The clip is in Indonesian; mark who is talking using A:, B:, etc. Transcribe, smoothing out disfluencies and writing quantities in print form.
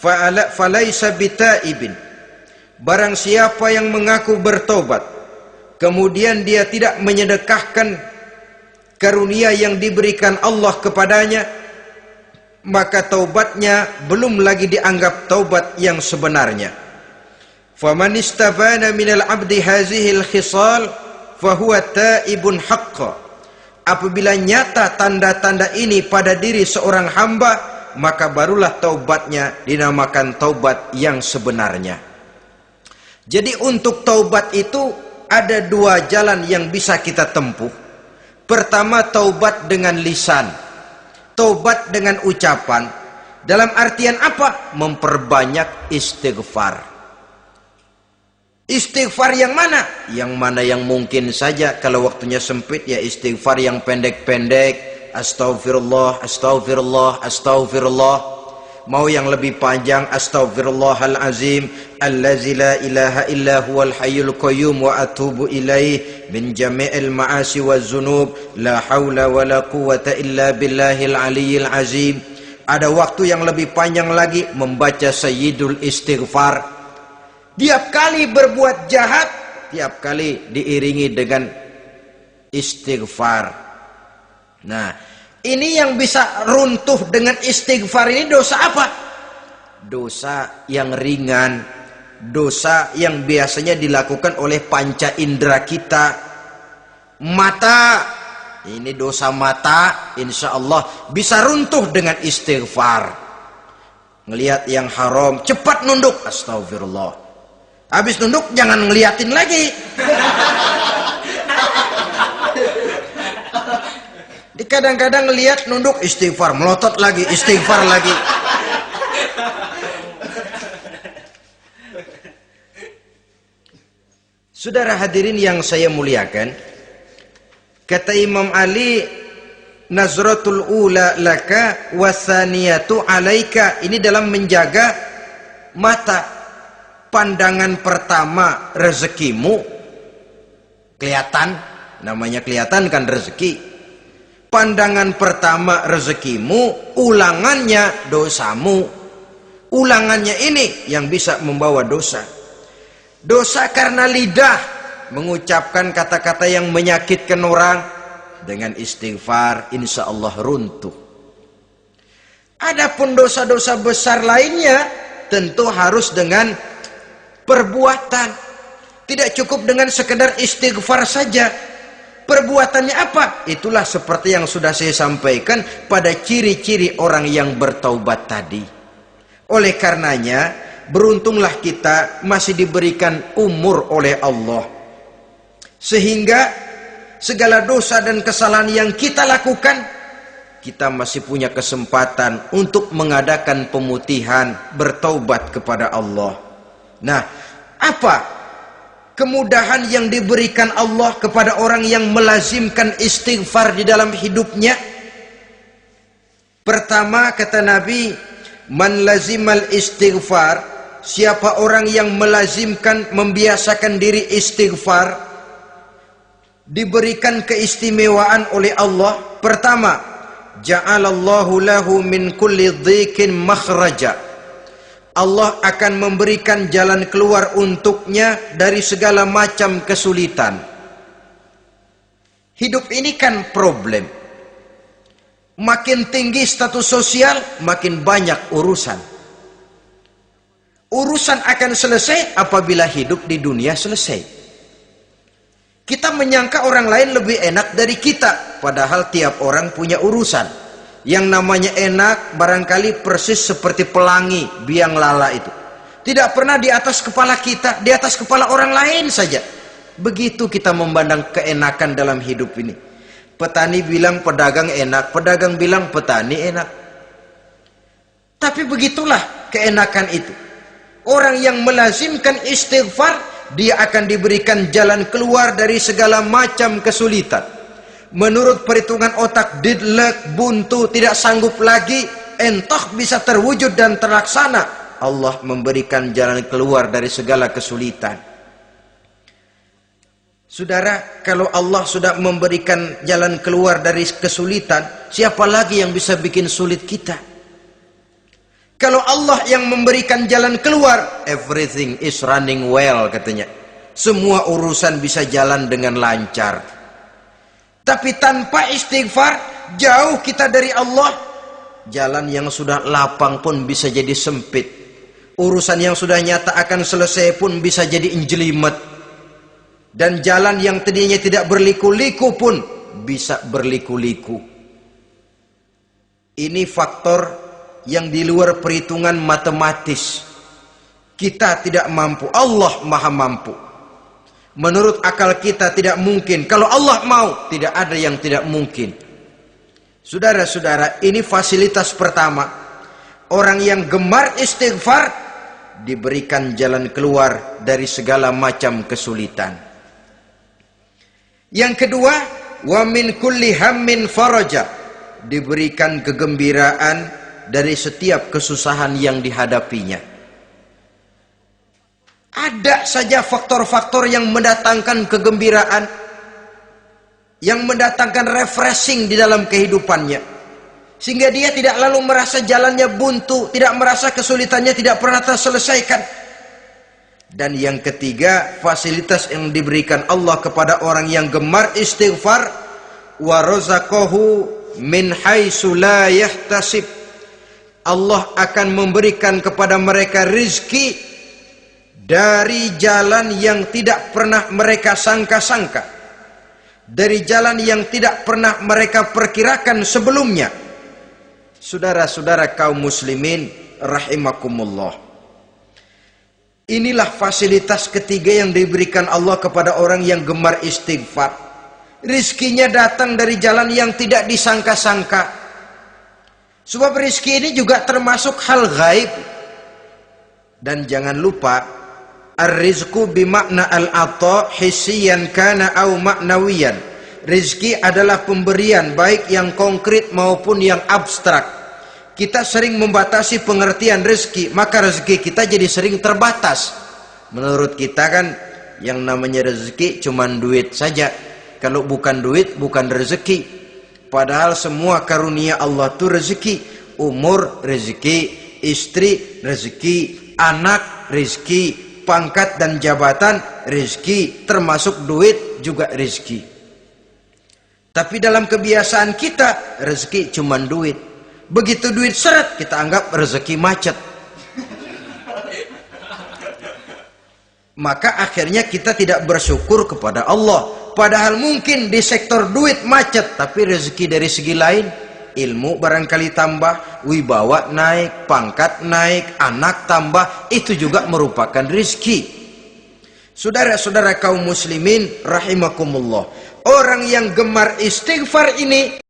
A: falaisa bitaibin. Barang siapa yang mengaku bertobat, kemudian dia tidak menyedekahkan karunia yang diberikan Allah kepadanya, maka taubatnya belum lagi dianggap taubat yang sebenarnya. Faman istabana minal abdi hazihil khisal fahuwa taibun haqqa. Apabila nyata tanda-tanda ini pada diri seorang hamba, maka barulah taubatnya dinamakan taubat yang sebenarnya. Jadi untuk taubat itu ada dua jalan yang bisa kita tempuh. Pertama, taubat dengan lisan, taubat dengan ucapan. Dalam artian apa? Memperbanyak istighfar. Istighfar yang mana? Yang mana yang mungkin saja. Kalau waktunya sempit ya istighfar yang pendek-pendek. Astaghfirullah, astaghfirullah, astaghfirullah. Mau yang lebih panjang, astaghfirullahalazim allazi la ilaha illa huwal hayyul qayyum wa atubu ilaih min jami'il ma'asi waz zunub la haula wala quwwata illa billahil aliyyil azim. Ada waktu yang lebih panjang lagi membaca sayyidul istighfar. Tiap kali berbuat jahat, tiap kali diiringi dengan istighfar. Nah, ini yang bisa runtuh dengan istighfar ini dosa apa? Dosa yang ringan, dosa yang biasanya dilakukan oleh panca indera kita. Mata, ini dosa mata, insya Allah bisa runtuh dengan istighfar. Ngelihat yang haram, cepat nunduk, astagfirullah. Habis nunduk jangan ngeliatin lagi. Kadang-kadang ngelihat nunduk istighfar, melotot lagi, istighfar lagi. Saudara hadirin yang saya muliakan, kata Imam Ali, nazratul ula laka wasaniyatu alaika. Ini dalam menjaga mata. Pandangan pertama rezekimu, kelihatan, namanya kelihatan kan rezeki. Pandangan pertama rezekimu, ulangannya dosamu. Ulangannya ini yang bisa membawa dosa. Dosa karena lidah, mengucapkan kata-kata yang menyakitkan orang. Dengan istighfar, insya Allah runtuh. Adapun dosa-dosa besar lainnya, tentu harus dengan perbuatan. Tidak cukup dengan sekedar istighfar saja. Perbuatannya apa? Itulah seperti yang sudah saya sampaikan pada ciri-ciri orang yang bertaubat tadi. Oleh karenanya, beruntunglah kita masih diberikan umur oleh Allah. Sehingga segala dosa dan kesalahan yang kita lakukan, kita masih punya kesempatan untuk mengadakan pemutihan, bertaubat kepada Allah. Nah, apa kemudahan yang diberikan Allah kepada orang yang melazimkan istighfar di dalam hidupnya? Pertama, kata Nabi, man lazimal istighfar, siapa orang yang melazimkan, membiasakan diri istighfar, diberikan keistimewaan oleh Allah. Pertama, ja'alallahu lahu min kulli dhikin makhraja. Allah akan memberikan jalan keluar untuknya dari segala macam kesulitan. Hidup ini kan problem. Makin tinggi status sosial, makin banyak urusan. Urusan akan selesai apabila hidup di dunia selesai. Kita menyangka orang lain lebih enak dari kita, padahal tiap orang punya urusan. Yang namanya enak barangkali persis seperti pelangi biang lala itu. Tidak pernah di atas kepala kita, di atas kepala orang lain saja. Begitu kita memandang keenakan dalam hidup ini. Petani bilang pedagang enak, pedagang bilang petani enak. Tapi begitulah keenakan itu. Orang yang melazimkan istighfar, dia akan diberikan jalan keluar dari segala macam kesulitan. Menurut perhitungan otak, didlek, buntu, tidak sanggup lagi, entah bisa terwujud dan terlaksana. Allah memberikan jalan keluar dari segala kesulitan. Saudara, kalau Allah sudah memberikan jalan keluar dari kesulitan, siapa lagi yang bisa bikin sulit kita? Kalau Allah yang memberikan jalan keluar, everything is running well katanya. Semua urusan bisa jalan dengan lancar. Tapi tanpa istighfar, jauh kita dari Allah. Jalan yang sudah lapang pun bisa jadi sempit. Urusan yang sudah nyata akan selesai pun bisa jadi injelimet. Dan jalan yang tadinya tidak berliku-liku pun bisa berliku-liku. Ini faktor yang di luar perhitungan matematis. Kita tidak mampu, Allah maha mampu. Menurut akal kita tidak mungkin. Kalau Allah mau, tidak ada yang tidak mungkin. Saudara-saudara, ini fasilitas pertama. Orang yang gemar istighfar diberikan jalan keluar dari segala macam kesulitan. Yang kedua, wa min kulli hammin faraja, diberikan kegembiraan dari setiap kesusahan yang dihadapinya. Ada saja faktor-faktor yang mendatangkan kegembiraan, yang mendatangkan refreshing di dalam kehidupannya, sehingga dia tidak lalu merasa jalannya buntu, tidak merasa kesulitannya tidak pernah terselesaikan. Dan yang ketiga, fasilitas yang diberikan Allah kepada orang yang gemar istighfar, wa razaqahu min haitsu la yahtasib, Allah akan memberikan kepada mereka rizki dari jalan yang tidak pernah mereka sangka-sangka, dari jalan yang tidak pernah mereka perkirakan sebelumnya. Saudara-saudara kaum muslimin rahimakumullah, inilah fasilitas ketiga yang diberikan Allah kepada orang yang gemar istighfar. Rizkinya datang dari jalan yang tidak disangka-sangka. Sebab rizki ini juga termasuk hal gaib. Dan jangan lupa, ar-rizku bimakna al-ata hissiyan kana au ma'nawiyan. Rizki adalah pemberian, baik yang konkret maupun yang abstrak. Kita sering membatasi pengertian rizki, maka rezeki kita jadi sering terbatas. Menurut kita kan yang namanya rezeki cuman duit saja. Kalau bukan duit, bukan rezeki. Padahal semua karunia Allah itu rezeki. Umur rezeki, istri rezeki, anak rezeki, pangkat dan jabatan rezeki, termasuk duit juga rezeki. Tapi dalam kebiasaan kita, rezeki cuma duit. Begitu duit seret, kita anggap rezeki macet. Maka akhirnya kita tidak bersyukur kepada Allah. Padahal mungkin di sektor duit macet, tapi rezeki dari segi lain, ilmu barangkali tambah, wibawa naik, pangkat naik, anak tambah, itu juga merupakan rezeki. Saudara-saudara kaum muslimin rahimakumullah, orang yang gemar istighfar ini